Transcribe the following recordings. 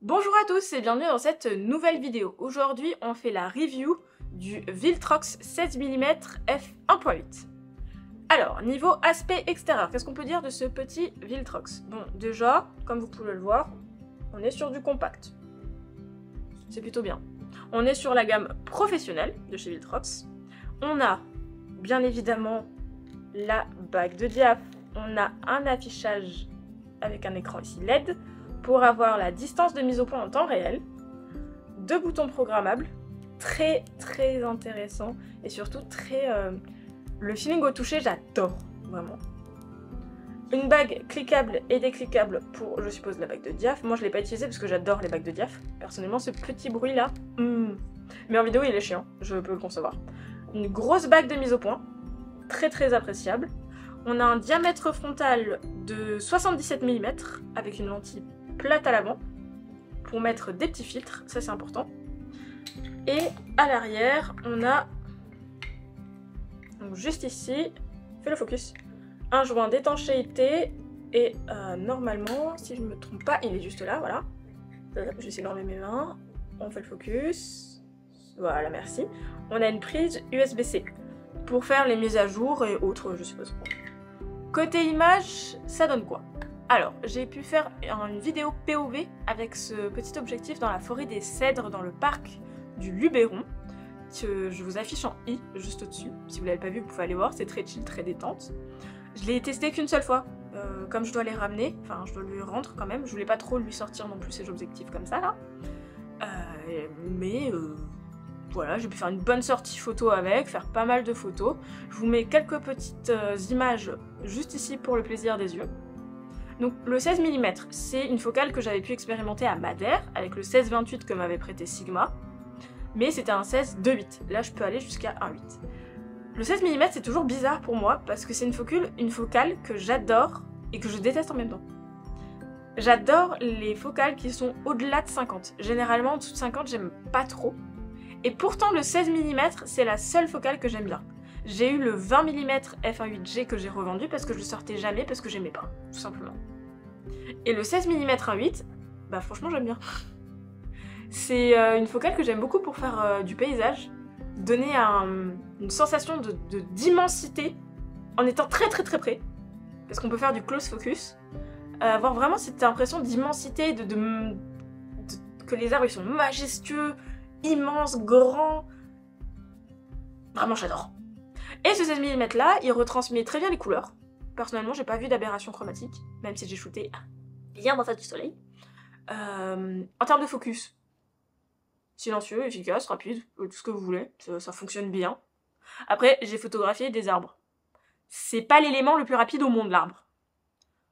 Bonjour à tous et bienvenue dans cette nouvelle vidéo. Aujourd'hui, on fait la review du Viltrox 16 mm f1.8. Alors, niveau aspect extérieur, qu'est-ce qu'on peut dire de ce petit Viltrox? Bon, déjà, comme vous pouvez le voir, on est sur du compact. C'est plutôt bien. On est sur la gamme professionnelle de chez Viltrox. On a, bien évidemment, la bague de diaph. On a un affichage avec un écran ici LED pour avoir la distance de mise au point en temps réel. 2 boutons programmables, très intéressant et surtout très... le feeling au toucher, j'adore, vraiment. Une bague cliquable et décliquable pour, je suppose, la bague de diaph. Moi, je ne l'ai pas utilisée parce que j'adore les bagues de diaph. Personnellement, ce petit bruit-là, mais en vidéo, il est chiant, je peux le concevoir. Une grosse bague de mise au point, très appréciable. On a un diamètre frontal de 77 mm avec une lentille plate à l'avant pour mettre des petits filtres, ça c'est important. Et à l'arrière, on a, donc juste ici, fais le focus, un joint d'étanchéité et normalement, si je ne me trompe pas, il est juste là, voilà. Je vais essayer d'enlever mes mains, on fait le focus, voilà, merci. On a une prise USB-C pour faire les mises à jour et autres, je suppose. Côté image, ça donne quoi? Alors, j'ai pu faire une vidéo POV avec ce petit objectif dans la forêt des Cèdres dans le parc du Luberon, que je vous affiche en i juste au-dessus. Si vous l'avez pas vu, vous pouvez aller voir, c'est très chill, très détente. Je l'ai testé qu'une seule fois, comme je dois les ramener, enfin je dois lui rendre quand même, je voulais pas trop lui sortir non plus ces objectifs comme ça là. Voilà, j'ai pu faire une bonne sortie photo avec, faire pas mal de photos. Je vous mets quelques petites images juste ici pour le plaisir des yeux. Donc le 16 mm, c'est une focale que j'avais pu expérimenter à Madère avec le 16-28 que m'avait prêté Sigma, mais c'était un 16-2.8. Là je peux aller jusqu'à 1.8. Le 16 mm c'est toujours bizarre pour moi parce que c'est une focale que j'adore et que je déteste en même temps. J'adore les focales qui sont au-delà de 50. Généralement en dessous de 50 j'aime pas trop. Et pourtant le 16 mm c'est la seule focale que j'aime bien. J'ai eu le 20 mm f1.8G que j'ai revendu parce que je le sortais jamais parce que j'aimais pas, tout simplement. Et le 16 mm 1.8, bah franchement j'aime bien. C'est une focale que j'aime beaucoup pour faire du paysage, donner une sensation d'immensité en étant très près, parce qu'on peut faire du close focus, avoir vraiment cette impression d'immensité, que les arbres ils sont majestueux, immenses, grands. Vraiment j'adore. Et ce 16 mm là, il retransmet très bien les couleurs. Personnellement, j'ai pas vu d'aberration chromatique, même si j'ai shooté bien dans face du soleil. En termes de focus, silencieux, efficace, rapide, tout ce que vous voulez, ça fonctionne bien. Après, j'ai photographié des arbres. C'est pas l'élément le plus rapide au monde, l'arbre.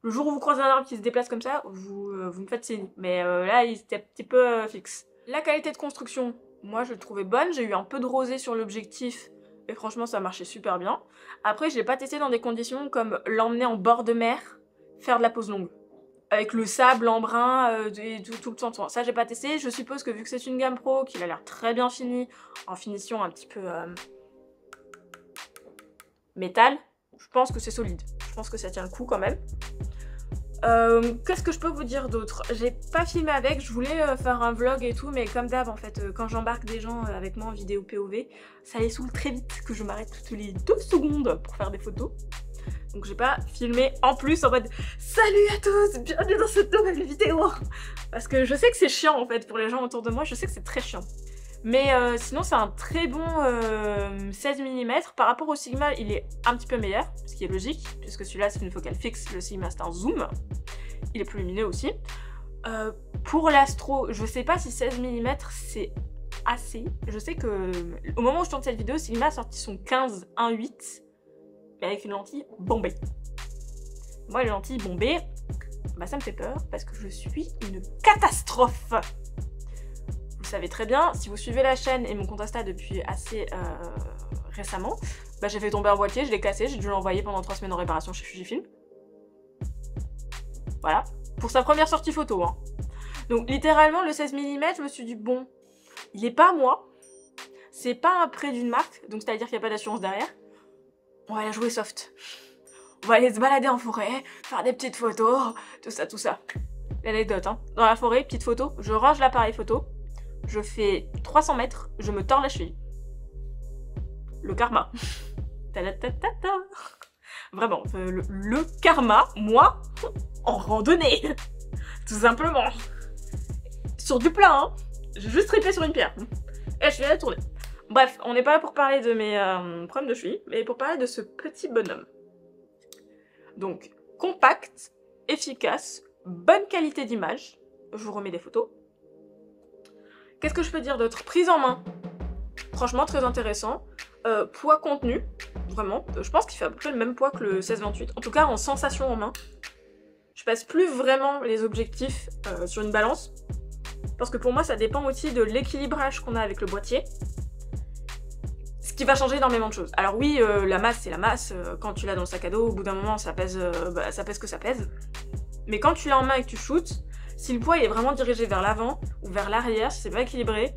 Le jour où vous croisez un arbre qui se déplace comme ça, vous me faites signe. Mais là, il était un petit peu fixe. La qualité de construction, moi je le trouvais bonne. J'ai eu un peu de rosé sur l'objectif. Et franchement, ça marchait super bien. Après, je l'ai pas testé dans des conditions comme l'emmener en bord de mer, faire de la pose longue. Avec le sable en brun et tout le temps. Ça, j'ai pas testé. Je suppose que vu que c'est une gamme pro, qu'il a l'air très bien fini, en finition un petit peu métal, je pense que c'est solide. Je pense que ça tient le coup quand même. Qu'est-ce que je peux vous dire d'autre? J'ai pas filmé avec, je voulais faire un vlog et tout, mais comme d'hab en fait, quand j'embarque des gens avec moi en vidéo POV, ça les saoule très vite que je m'arrête toutes les 2 secondes pour faire des photos. Donc j'ai pas filmé en plus en mode salut à tous, bienvenue dans cette nouvelle vidéo. Parce que je sais que c'est chiant en fait pour les gens autour de moi, je sais que c'est très chiant. Mais sinon c'est un très bon 16 mm. Par rapport au Sigma, il est un petit peu meilleur, ce qui est logique, puisque celui-là c'est une focale fixe, le Sigma c'est un zoom. Il est plus lumineux aussi. Pour l'astro, je sais pas si 16 mm c'est assez. Je sais que au moment où je tourne cette vidéo, Sigma a sorti son 15 1.8, mais avec une lentille bombée. Moi les lentilles bombées, bah ça me fait peur parce que je suis une catastrophe. Vous savez très bien, si vous suivez la chaîne et mon compte Insta depuis assez récemment, bah j'ai fait tomber un boîtier, je l'ai cassé, j'ai dû l'envoyer pendant 3 semaines en réparation chez Fujifilm. Voilà, pour sa première sortie photo. Hein. Donc littéralement le 16 mm, je me suis dit bon, il est pas à moi, c'est pas un prêt d'une marque, donc c'est-à-dire qu'il n'y a pas d'assurance derrière. On va la jouer soft. On va aller se balader en forêt, faire des petites photos, tout ça. l'anecdote, hein. Dans la forêt, petite photo, je range l'appareil photo, je fais 300 mètres, je me tords la cheville. Le karma. Ta-da-ta-ta-ta. Vraiment, le karma, moi, en randonnée. Tout simplement. Sur du plat, hein. J'ai juste tripé sur une pierre. Et je suis allée tourner. Bref, on n'est pas là pour parler de mes problèmes de cheville, mais pour parler de ce petit bonhomme. Donc, compact, efficace, bonne qualité d'image. Je vous remets des photos. Qu'est-ce que je peux dire d'autre? Prise en main. Franchement, très intéressant. Poids contenu, vraiment. Je pense qu'il fait à peu près le même poids que le 1628. En tout cas, en sensation en main. Je passe plus vraiment les objectifs sur une balance. Parce que pour moi, ça dépend aussi de l'équilibrage qu'on a avec le boîtier. Ce qui va changer énormément de choses. Alors oui, la masse, c'est la masse. Quand tu l'as dans le sac à dos, au bout d'un moment, ça pèse ce que ça pèse. Mais quand tu l'as en main et que tu shootes, si le poids est vraiment dirigé vers l'avant ou vers l'arrière, si c'est pas équilibré,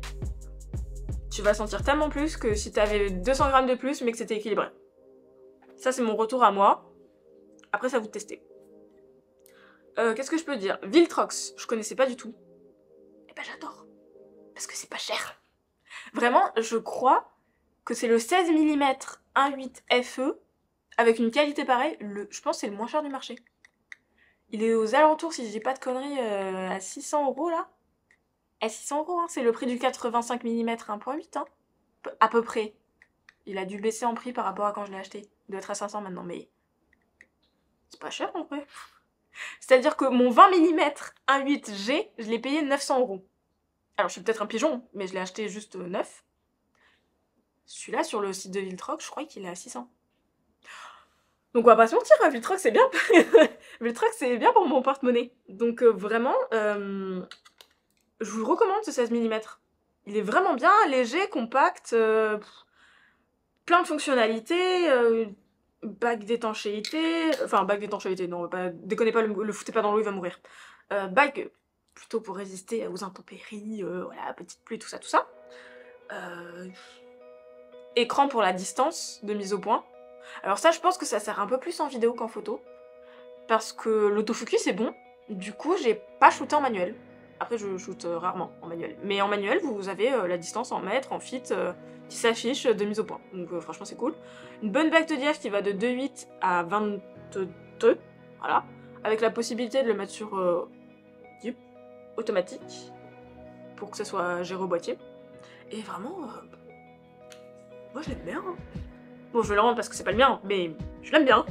tu vas sentir tellement plus que si t'avais 200 grammes de plus mais que c'était équilibré. Ça, c'est mon retour à moi. Après, ça vous de tester. Qu'est-ce que je peux dire? Viltrox, je connaissais pas du tout. Et ben j'adore. Parce que c'est pas cher. Vraiment, je crois que c'est le 16 mm 1.8 FE avec une qualité pareille. Je pense que c'est le moins cher du marché. Il est aux alentours, si je dis pas de conneries, à 600 € là. À 600 €, hein, c'est le prix du 85 mm 1.8, hein. À peu près. Il a dû baisser en prix par rapport à quand je l'ai acheté. Il doit être à 500 maintenant, mais c'est pas cher en vrai. C'est-à-dire que mon 20 mm 1.8G, je l'ai payé 900 €. Alors je suis peut-être un pigeon, mais je l'ai acheté juste neuf. Celui-là, sur le site de Viltrox, je crois qu'il est à 600. Donc on va pas se mentir, hein, Viltrox c'est bien. Viltrox c'est bien pour mon porte-monnaie. Donc vraiment, je vous recommande ce 16 mm. Il est vraiment bien, léger, compact, plein de fonctionnalités, bague d'étanchéité, enfin bague d'étanchéité, non, déconnez pas, le foutez pas dans l'eau, il va mourir. Bague plutôt pour résister aux intempéries, voilà, petite pluie, tout ça, tout ça. Écran pour la distance de mise au point. Alors ça, je pense que ça sert un peu plus en vidéo qu'en photo, parce que l'autofocus est bon, du coup j'ai pas shooté en manuel. Après je shoote rarement en manuel, mais en manuel vous avez la distance en mètres, en feet, qui s'affiche de mise au point, donc franchement c'est cool. Une bonne bague de diaph qui va de 2.8 à 22, voilà, avec la possibilité de le mettre sur automatique, pour que ça soit géré au boîtier. Et vraiment, moi je l'aime bien. Hein. Bon, je vais le rendre parce que c'est pas le mien, mais je l'aime bien.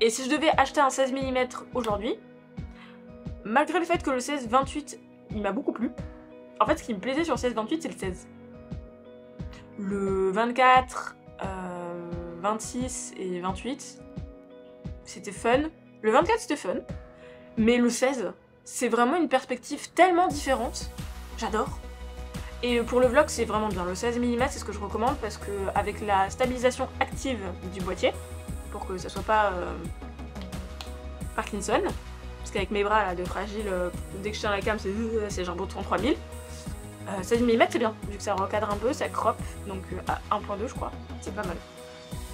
Et si je devais acheter un 16 mm aujourd'hui, malgré le fait que le 16-28, il m'a beaucoup plu. En fait, ce qui me plaisait sur le 16-28, c'est le 16. Le 24, 26 et 28, c'était fun. Le 24, c'était fun. Mais le 16, c'est vraiment une perspective tellement différente. J'adore. Et pour le vlog, c'est vraiment bien. Le 16 mm, c'est ce que je recommande parce que avec la stabilisation active du boîtier, pour que ça soit pas Parkinson, parce qu'avec mes bras là, de fragile, dès que je tiens la cam, c'est genre beau 33 000. 16 mm, c'est bien, vu que ça recadre un peu, ça crop, donc à 1.2 je crois, c'est pas mal.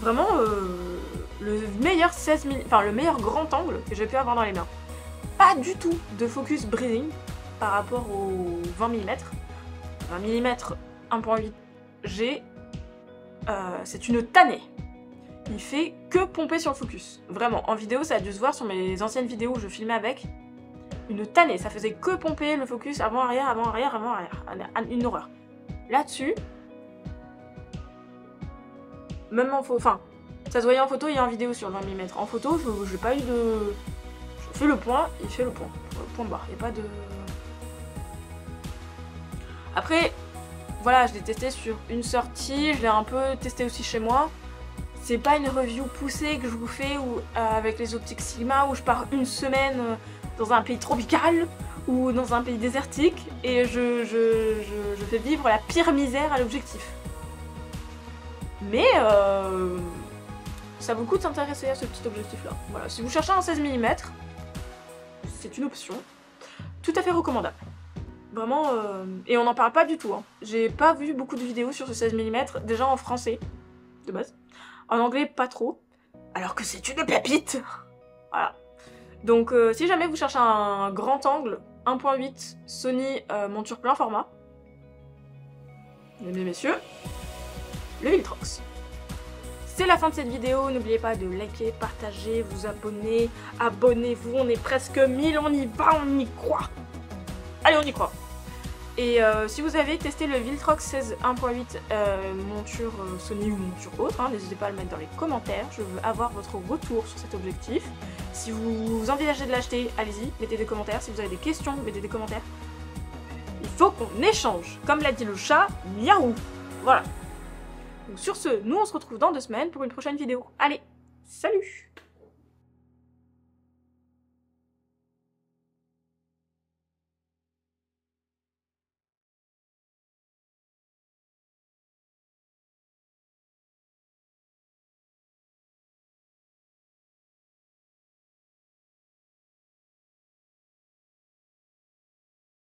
Vraiment, le meilleur 16 mm, enfin le meilleur grand angle que j'ai pu avoir dans les mains. Pas du tout de focus breathing par rapport au 20 mm. 20 mm 1.8G, c'est une tannée. Il fait que pomper sur le focus. Vraiment, en vidéo, ça a dû se voir sur mes anciennes vidéos où je filmais avec. Une tannée, ça faisait que pomper le focus avant-arrière, avant-arrière, avant-arrière. Une horreur. Là-dessus, même en photo, enfin, ça se voyait en photo et en vidéo sur 20 mm. En photo, j'ai pas eu de... Je fais le point, il fait le point. Point barre, il n'y a pas de... Après, voilà, je l'ai testé sur une sortie, je l'ai un peu testé aussi chez moi. C'est pas une review poussée que je vous fais ou avec les optiques Sigma où je pars une semaine dans un pays tropical ou dans un pays désertique et je fais vivre la pire misère à l'objectif. Mais ça vaut le coup de s'intéresser à ce petit objectif là. Voilà, si vous cherchez un 16 mm, c'est une option tout à fait recommandable. Vraiment, et on n'en parle pas du tout. Hein. J'ai pas vu beaucoup de vidéos sur ce 16 mm, déjà en français, de base. En anglais, pas trop. Alors que c'est une pépite. Voilà. Donc si jamais vous cherchez un grand angle 1.8 Sony monture plein format, mesdames et messieurs, le Viltrox. C'est la fin de cette vidéo, n'oubliez pas de liker, partager, vous abonner, abonnez-vous, on est presque 1000, on y va, on y croit. Allez, on y croit. Et si vous avez testé le Viltrox 16 1.8 monture Sony ou monture autre, hein, n'hésitez pas à le mettre dans les commentaires, je veux avoir votre retour sur cet objectif. Si vous envisagez de l'acheter, allez-y, mettez des commentaires, si vous avez des questions, mettez des commentaires. Il faut qu'on échange, comme l'a dit le chat, miaou. Voilà. Donc sur ce, nous on se retrouve dans 2 semaines pour une prochaine vidéo. Allez, salut!